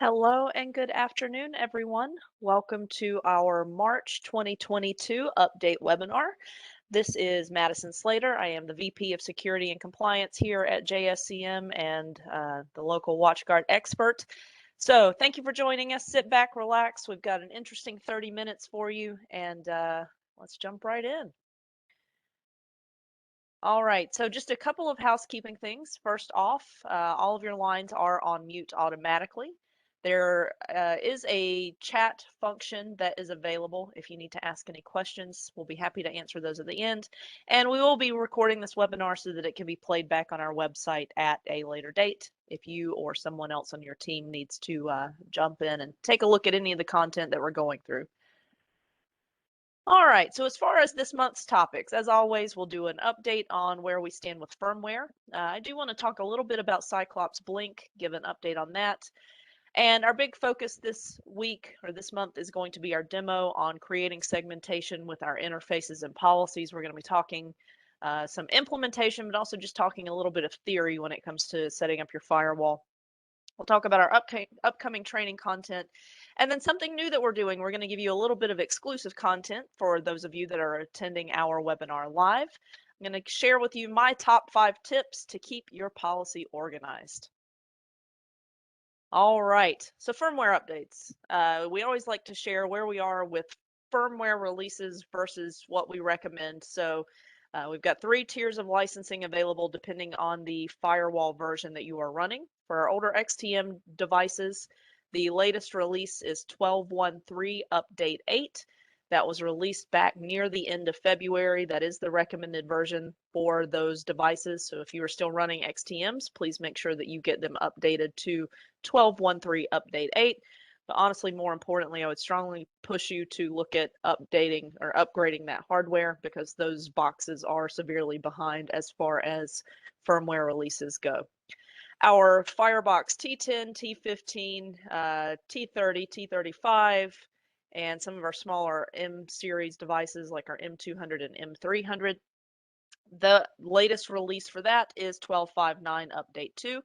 Hello and good afternoon, everyone. Welcome to our March 2022 update webinar. This is Madison Slater. I am the VP of Security and Compliance here at JSCM and the local WatchGuard expert. So thank you for joining us. Sit back, relax. We've got an interesting 30 minutes for you, and let's jump right in. All right, so just a couple of housekeeping things. First off, all of your lines are on mute automatically. There is a chat function that is available if you need to ask any questions. We'll be happy to answer those at the end. And we will be recording this webinar so that it can be played back on our website at a later date if you or someone else on your team needs to jump in and take a look at any of the content that we're going through. All right, so as far as this month's topics, as always, we'll do an update on where we stand with firmware. I do want to talk a little bit about Cyclops Blink, give an update on that. And our big focus this week or this month is going to be our demo on creating segmentation with our interfaces and policies. We're going to be talking some implementation, but also just talking a little bit of theory when it comes to setting up your firewall. We'll talk about our upcoming training content. And then something new that we're doing, we're going to give you a little bit of exclusive content for those of you that are attending our webinar live. I'm going to share with you my top 5 tips to keep your policy organized. All right, so firmware updates. We always like to share where we are with firmware releases versus what we recommend. So we've got 3 tiers of licensing available depending on the firewall version that you are running. For our older XTM devices, the latest release is 12.1.3 Update 8. That was released back near the end of February. That is the recommended version for those devices. So if you are still running XTMs, please make sure that you get them updated to 12.1.3 Update 8. But honestly, more importantly, I would strongly push you to look at updating or upgrading that hardware because those boxes are severely behind as far as firmware releases go. Our Firebox T10, T15, T30, T35, and some of our smaller M series devices like our M200 and M300. The latest release for that is 12.5.9 Update 2.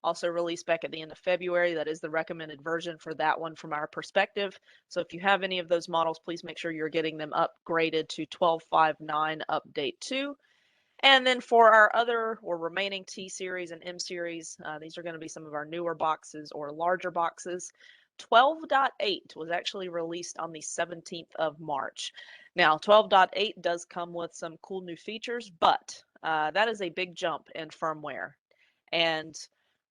Also released back at the end of February. That is the recommended version for that one from our perspective. So if you have any of those models, please make sure you're getting them upgraded to 12.5.9 Update 2. And then for our other or remaining T series and M series, these are going to be some of our newer boxes or larger boxes. 12.8 was actually released on the 17th of March. Now, 12.8 does come with some cool new features, but that is a big jump in firmware. And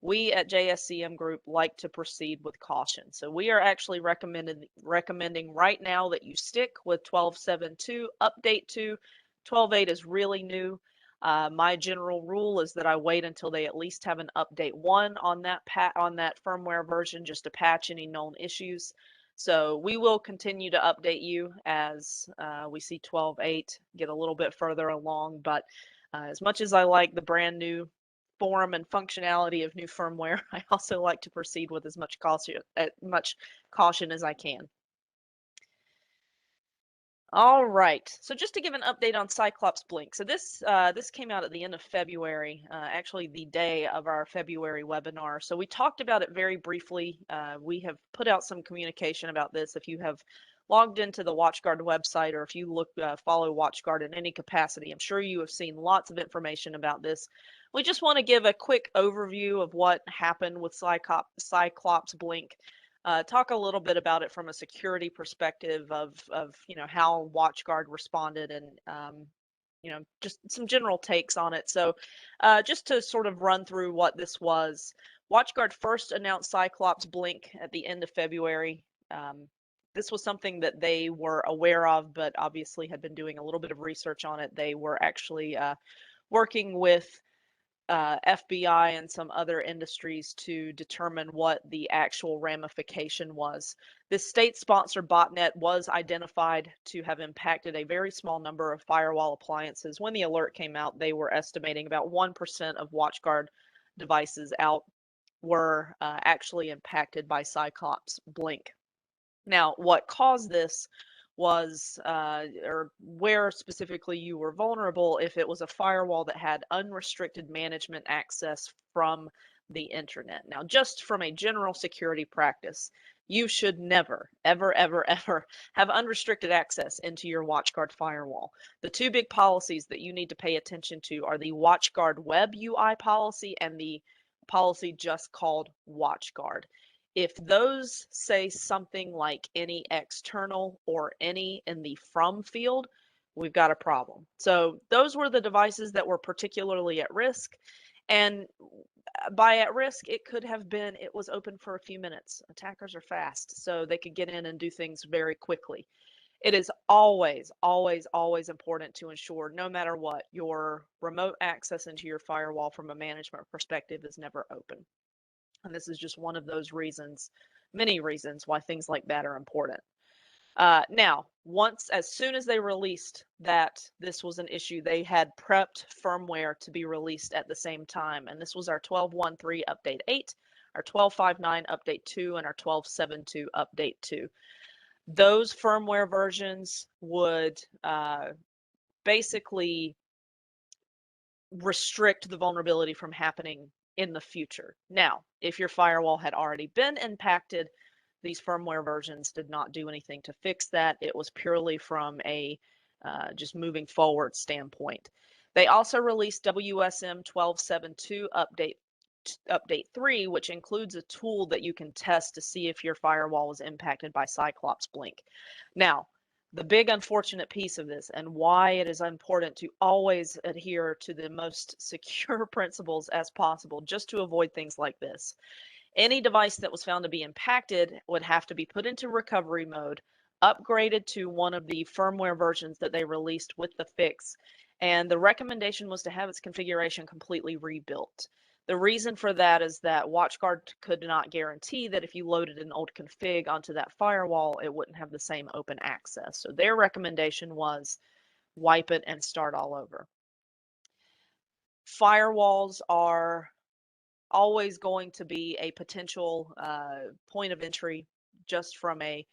we at JSCM Group like to proceed with caution. So we are actually recommending right now that you stick with 12.7.2 Update 2. 12.8 is really new. My general rule is that I wait until they at least have an update 1 on that firmware version just to patch any known issues. So we will continue to update you as we see 12.8 get a little bit further along. But as much as I like the brand new form and functionality of new firmware, I also like to proceed with as much caution as I can. All right, so just to give an update on Cyclops Blink. So this came out at the end of February, actually the day of our February webinar. So we talked about it very briefly. We have put out some communication about this. If you have logged into the WatchGuard website or if you follow WatchGuard in any capacity, I'm sure you have seen lots of information about this. We just want to give a quick overview of what happened with Cyclops Blink. Talk a little bit about it from a security perspective of how WatchGuard responded and just some general takes on it. So just to sort of run through what this was, WatchGuard first announced Cyclops Blink at the end of February. This was something that they were aware of, but obviously had been doing a little bit of research on it. They were actually working with FBI and some other industries to determine what the actual ramification was. This state-sponsored botnet was identified to have impacted a very small number of firewall appliances. When the alert came out, they were estimating about 1% of WatchGuard devices out were actually impacted by Cyclops Blink. Now, what caused this was, or where specifically you were vulnerable, if it was a firewall that had unrestricted management access from the internet. Now, just from a general security practice, you should never, ever, ever, ever have unrestricted access into your WatchGuard firewall. The two big policies that you need to pay attention to are the WatchGuard Web UI policy and the policy just called WatchGuard. If those say something like any external or any in the from field, we've got a problem. So those were the devices that were particularly at risk. And by at risk, it could have been it was open for a few minutes. Attackers are fast, so they could get in and do things very quickly. It is always, always, always important to ensure, no matter what, your remote access into your firewall from a management perspective is never open. And this is just one of those reasons, many reasons, why things like that are important. Now, as soon as they released that this was an issue, they had prepped firmware to be released at the same time. And this was our 12.1.3 update 8, our 12.5.9 update 2, and our 12.7.2 update 2. Those firmware versions would basically restrict the vulnerability from happening in the future. Now, if your firewall had already been impacted, these firmware versions did not do anything to fix that. It was purely from a just moving forward standpoint. They also released WSM 12.7.2 update 3, which includes a tool that you can test to see if your firewall was impacted by Cyclops Blink. Now, the big unfortunate piece of this and why it is important to always adhere to the most secure principles as possible just to avoid things like this. Any device that was found to be impacted would have to be put into recovery mode, upgraded to one of the firmware versions that they released with the fix, and the recommendation was to have its configuration completely rebuilt. The reason for that is that WatchGuard could not guarantee that if you loaded an old config onto that firewall, it wouldn't have the same open access. So their recommendation was wipe it and start all over. Firewalls are always going to be a potential point of entry just from a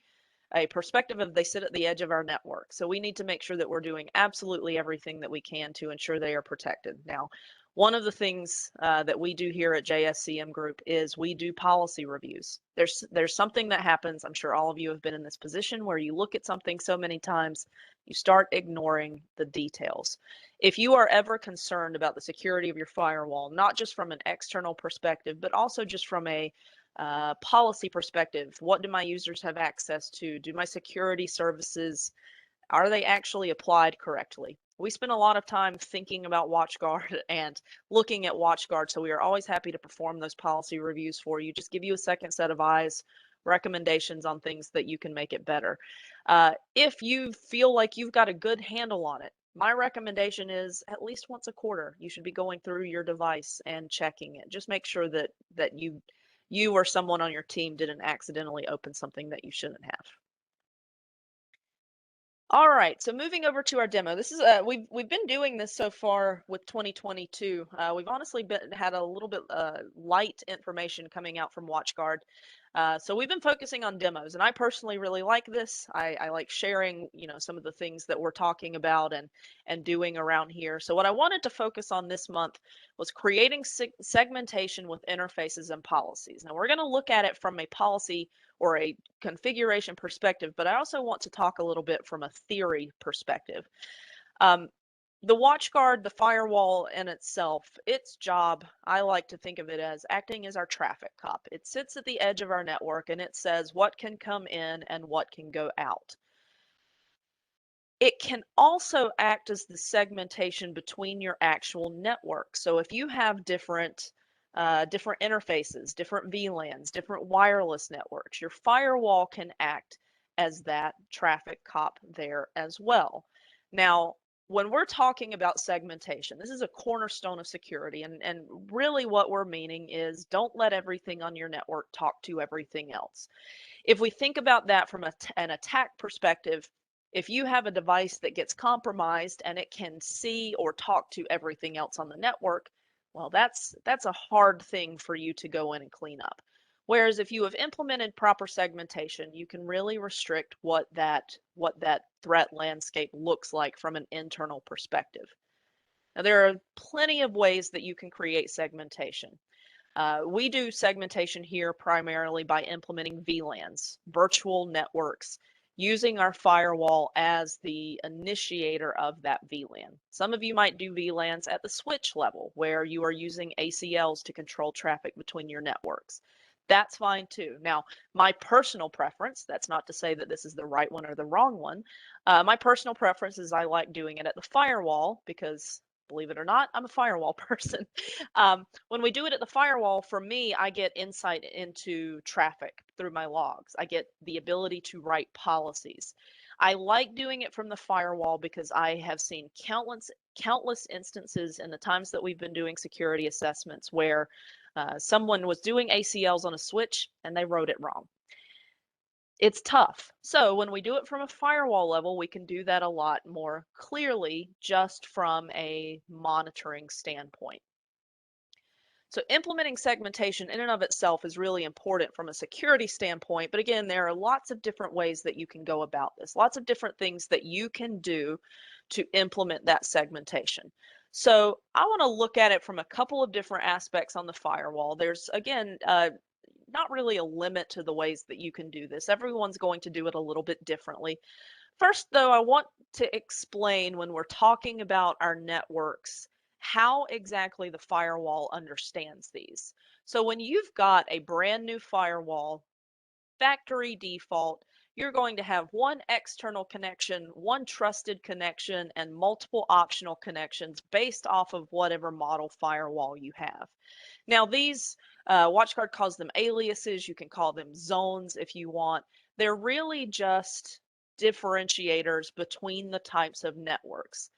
perspective of they sit at the edge of our network. So we need to make sure that we're doing absolutely everything that we can to ensure they are protected. Now, one of the things that we do here at JSCM Group is we do policy reviews. There's something that happens, I'm sure all of you have been in this position, where you look at something so many times, you start ignoring the details. If you are ever concerned about the security of your firewall, not just from an external perspective, but also just from a policy perspective, what do my users have access to? Do my security services, are they actually applied correctly? We spend a lot of time thinking about WatchGuard and looking at WatchGuard, so we are always happy to perform those policy reviews for you. Just give you a second set of eyes, recommendations on things that you can make it better. If you feel like you've got a good handle on it, my recommendation is at least once a quarter, you should be going through your device and checking it. Just make sure that you or someone on your team didn't accidentally open something that you shouldn't have. All right, so moving over to our demo. This is we've been doing this so far with 2022. We've honestly had a little bit light information coming out from WatchGuard. So we've been focusing on demos, and I personally really like this. I like sharing, some of the things that we're talking about and doing around here. So what I wanted to focus on this month was creating segmentation with interfaces and policies. Now we're going to look at it from a policy or a configuration perspective, but I also want to talk a little bit from a theory perspective. The WatchGuard, the firewall in itself, its job, I like to think of it as acting as our traffic cop. It sits at the edge of our network and it says what can come in and what can go out. It can also act as the segmentation between your actual network. So if you have different interfaces, different VLANs, different wireless networks, your firewall can act as that traffic cop there as well. Now, when we're talking about segmentation, this is a cornerstone of security, and really what we're meaning is don't let everything on your network talk to everything else. If we think about that from an attack perspective, if you have a device that gets compromised and it can see or talk to everything else on the network, well, that's a hard thing for you to go in and clean up. Whereas if you have implemented proper segmentation, you can really restrict what that threat landscape looks like from an internal perspective. Now, there are plenty of ways that you can create segmentation. We do segmentation here primarily by implementing VLANs, virtual networks, using our firewall as the initiator of that VLAN. Some of you might do VLANs at the switch level, where you are using ACLs to control traffic between your networks. That's fine too. Now, my personal preference, that's not to say that this is the right one or the wrong one. My personal preference is I like doing it at the firewall because, believe it or not, I'm a firewall person. When we do it at the firewall, for me, I get insight into traffic through my logs. I get the ability to write policies. I like doing it from the firewall because I have seen countless instances in the times that we've been doing security assessments where someone was doing ACLs on a switch and they wrote it wrong. It's tough. So when we do it from a firewall level, we can do that a lot more clearly just from a monitoring standpoint. So implementing segmentation in and of itself is really important from a security standpoint. But again, there are lots of different ways that you can go about this, lots of different things that you can do to implement that segmentation. So I want to look at it from a couple of different aspects on the firewall. There's, again, not really a limit to the ways that you can do this. Everyone's going to do it a little bit differently. First, though, I want to explain when we're talking about our networks, how exactly the firewall understands these. So when you've got a brand new firewall, factory default, you're going to have one external connection, one trusted connection, and multiple optional connections based off of whatever model firewall you have. Now, these, WatchGuard calls them aliases. You can call them zones if you want. They're really just differentiators between the types of networks.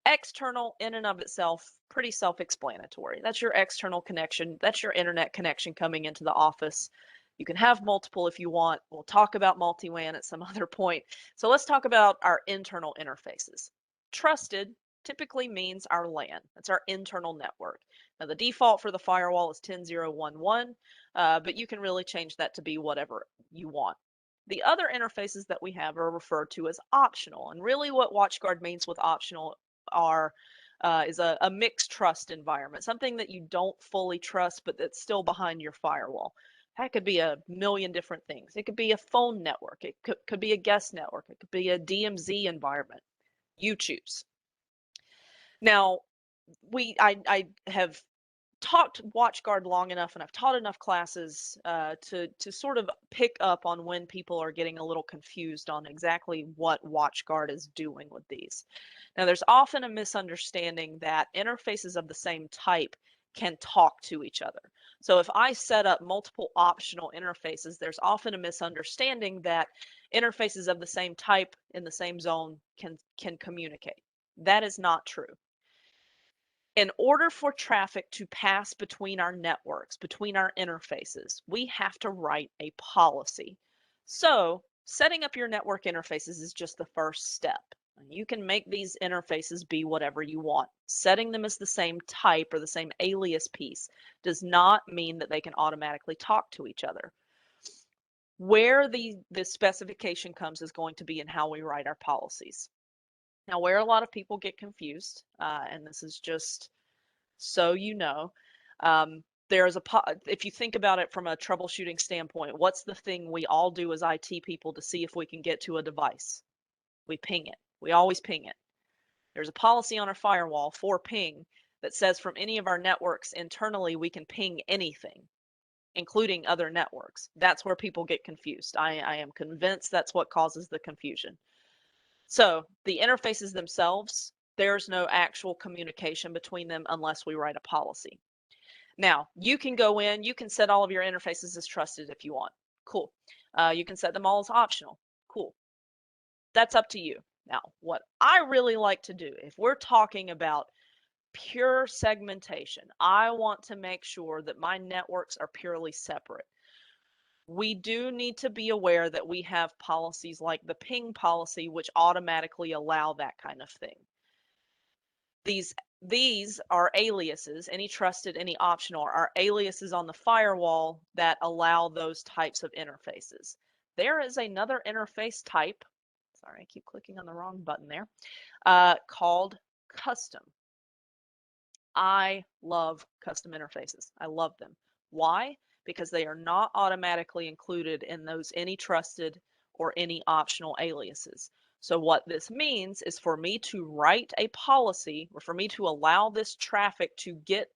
External in and of itself, pretty self-explanatory. That's your external connection. That's your internet connection coming into the office. You can have multiple if you want. We'll talk about multi-WAN at some other point. So let's talk about our internal interfaces. Trusted typically means our LAN. That's our internal network. Now the default for the firewall is 10.0.1.1, but you can really change that to be whatever you want. The other interfaces that we have are referred to as optional, and really what WatchGuard means with optional is a mixed trust environment, something that you don't fully trust, but that's still behind your firewall. That could be a million different things. It could be a phone network. It could be a guest network. It could be a DMZ environment. You choose. Now, I have taught WatchGuard long enough and I've taught enough classes to sort of pick up on when people are getting a little confused on exactly what WatchGuard is doing with these. Now, there's often a misunderstanding that interfaces of the same type can talk to each other. So if I set up multiple optional interfaces, there's often a misunderstanding that interfaces of the same type in the same zone can communicate. That is not true. In order for traffic to pass between our networks, between our interfaces, we have to write a policy. So setting up your network interfaces is just the first step. You can make these interfaces be whatever you want. Setting them as the same type or the same alias piece does not mean that they can automatically talk to each other. Where the specification comes is going to be in how we write our policies. Now, where a lot of people get confused, and this is just so you know, if you think about it from a troubleshooting standpoint, what's the thing we all do as IT people to see if we can get to a device? We ping it. We always ping it. There's a policy on our firewall for ping that says from any of our networks internally, we can ping anything, including other networks. That's where people get confused. I am convinced that's what causes the confusion. So the interfaces themselves, there's no actual communication between them unless we write a policy. Now, you can go in, you can set all of your interfaces as trusted if you want. Cool. You can set them all as optional. Cool. That's up to you. Now, what I really like to do, if we're talking about pure segmentation, I want to make sure that my networks are purely separate. We do need to be aware that we have policies like the ping policy, which automatically allow that kind of thing. These are aliases, any trusted, any optional, are aliases on the firewall that allow those types of interfaces. There is another interface type, sorry, I keep clicking on the wrong button there, called custom. I love custom interfaces. I love them. Why? Because they are not automatically included in those any trusted or any optional aliases. So what this means is for me to write a policy, or for me to allow this traffic to get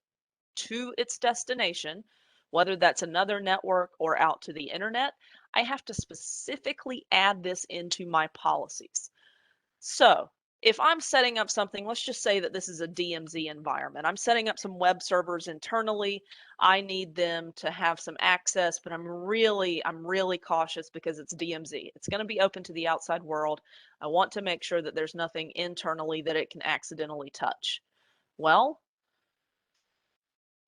to its destination, whether that's another network or out to the internet, I have to specifically add this into my policies. So if I'm setting up something, let's just say that this is a DMZ environment. I'm setting up some web servers internally. I need them to have some access, but I'm really cautious because it's DMZ. It's going to be open to the outside world. I want to make sure that there's nothing internally that it can accidentally touch. Well,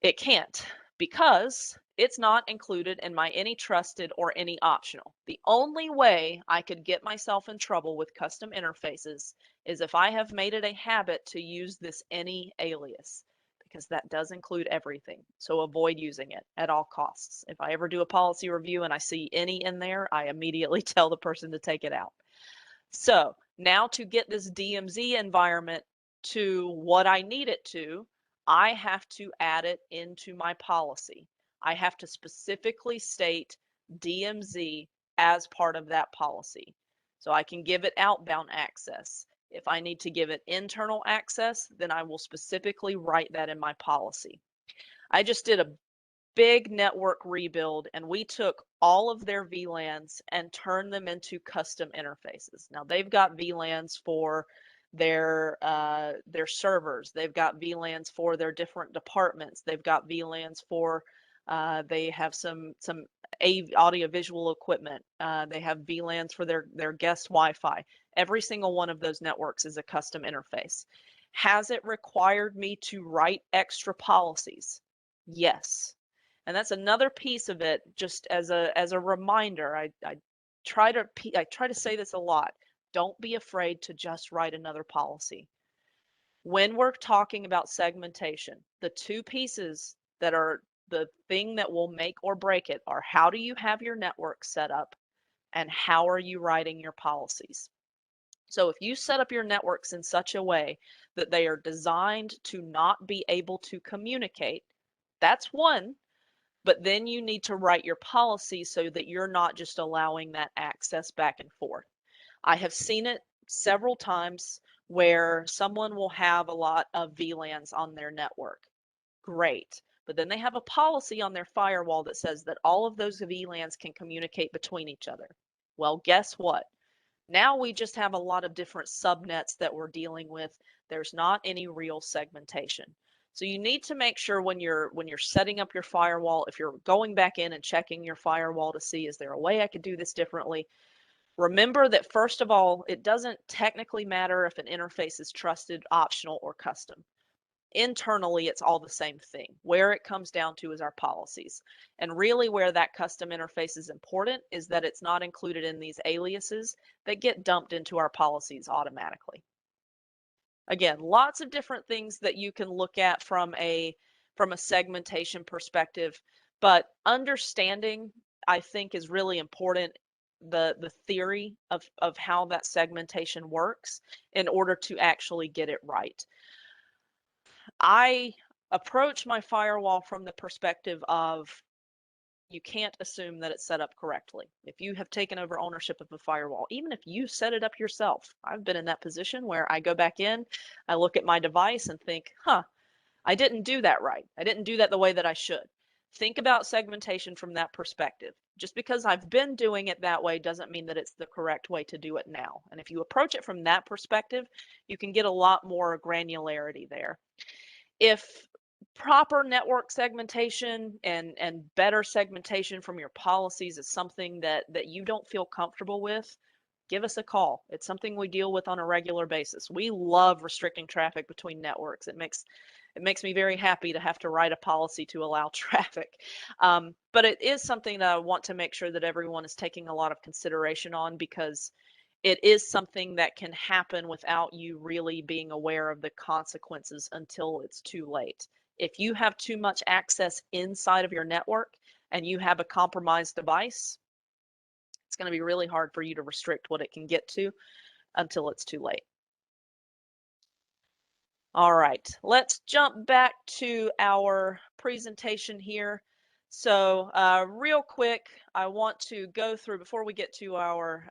it can't, because it's not included in my any trusted or any optional. The only way I could get myself in trouble with custom interfaces is if I have made it a habit to use this any alias, because that does include everything. So avoid using it at all costs. If I ever do a policy review and I see any in there, I immediately tell the person to take it out. So now to get this DMZ environment to what I need it to, I have to add it into my policy. I have to specifically state DMZ as part of that policy. So I can give it outbound access. If I need to give it internal access, then I will specifically write that in my policy. I just did a big network rebuild, and we took all of their VLANs and turned them into custom interfaces. Now they've got VLANs for their servers. They've got VLANs for their different departments. They've got VLANs for they have some audio-visual equipment. They have VLANs for their guest Wi-Fi. Every single one of those networks is a custom interface. Has it required me to write extra policies? Yes. And that's another piece of it, just as a reminder. I try to say this a lot. Don't be afraid to just write another policy. When we're talking about segmentation, the two pieces that are the thing that will make or break it are: how do you have your network set up, and how are you writing your policies? So if you set up your networks in such a way that they are designed to not be able to communicate, that's one. But then you need to write your policy so that you're not just allowing that access back and forth. I have seen it several times where someone will have a lot of VLANs on their network. Great. But then they have a policy on their firewall that says that all of those VLANs can communicate between each other. Well, guess what? Now we just have a lot of different subnets that we're dealing with. There's not any real segmentation. So you need to make sure when you're setting up your firewall, if you're going back in and checking your firewall to see, is there a way I could do this differently? Remember that, first of all, it doesn't technically matter if an interface is trusted, optional, or custom. Internally, it's all the same thing. Where it comes down to is our policies. And really where that custom interface is important is that it's not included in these aliases that get dumped into our policies automatically. Again, lots of different things that you can look at from a segmentation perspective, but understanding, I think, is really important, the theory of how that segmentation works in order to actually get it right. I approach my firewall from the perspective of, you can't assume that it's set up correctly. If you have taken over ownership of a firewall, even if you set it up yourself, I've been in that position where I go back in, I look at my device and think, I didn't do that right. I didn't do that the way that I should. Think about segmentation from that perspective. Just because I've been doing it that way doesn't mean that it's the correct way to do it now. And if you approach it from that perspective, you can get a lot more granularity there. If proper network segmentation and better segmentation from your policies is something that you don't feel comfortable with, give us a call. It's something we deal with on a regular basis. We love restricting traffic between networks. It makes me very happy to have to write a policy to allow traffic. But it is something that I want to make sure that everyone is taking a lot of consideration on, because it is something that can happen without you really being aware of the consequences until it's too late. If you have too much access inside of your network and you have a compromised device, it's going to be really hard for you to restrict what it can get to until it's too late. All right, let's jump back to our presentation here. So, real quick, I want to go through before we get to our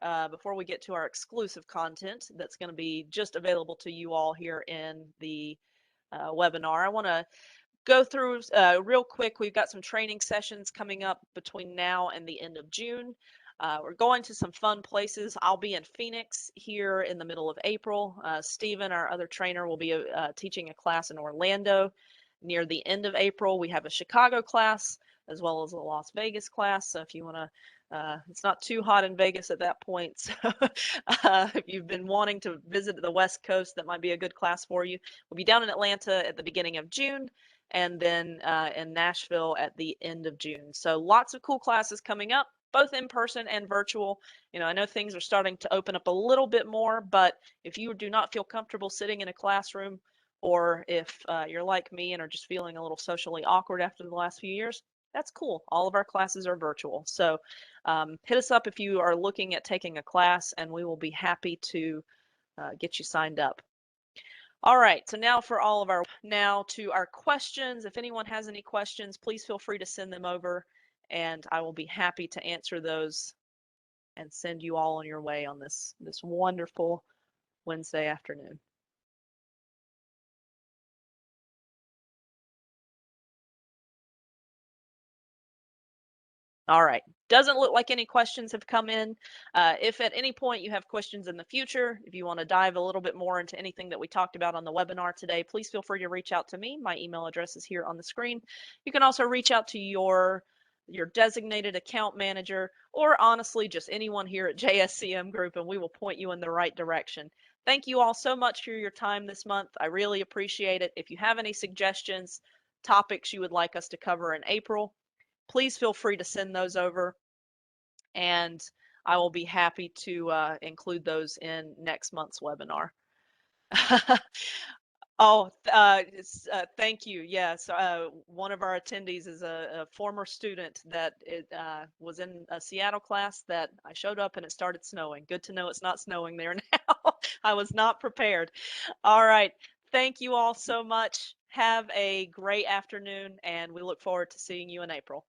exclusive content that's going to be just available to you all here in the webinar. I want to go through real quick. We've got some training sessions coming up between now and the end of June. We're going to some fun places. I'll be in Phoenix here in the middle of April. Stephen, our other trainer, will be teaching a class in Orlando near the end of April. We have a Chicago class as well as a Las Vegas class. So if you want to, it's not too hot in Vegas at that point. So if you've been wanting to visit the West Coast, that might be a good class for you. We'll be down in Atlanta at the beginning of June, and then in Nashville at the end of June. So lots of cool classes coming up, both in person and virtual. You know, I know things are starting to open up a little bit more, but if you do not feel comfortable sitting in a classroom, or if you're like me and are just feeling a little socially awkward after the last few years, that's cool. All of our classes are virtual. So hit us up if you are looking at taking a class, and we will be happy to get you signed up. All right, so now to our questions. If anyone has any questions, please feel free to send them over, and I will be happy to answer those and send you all on your way on this wonderful Wednesday afternoon. All right, doesn't look like any questions have come in. If at any point you have questions in the future, if you want to dive a little bit more into anything that we talked about on the webinar today, please feel free to reach out to me. My email address is here on the screen. You can also reach out to your designated account manager, or honestly, just anyone here at JSCM Group, and we will point you in the right direction. Thank you all so much for your time this month. I really appreciate it. If you have any suggestions, topics you would like us to cover in April, please feel free to send those over, and I will be happy to include those in next month's webinar. Oh, thank you. Yes, one of our attendees is a former student that was in a Seattle class that I showed up and it started snowing. Good to know it's not snowing there now. I was not prepared. All right. Thank you all so much. Have a great afternoon, and we look forward to seeing you in April.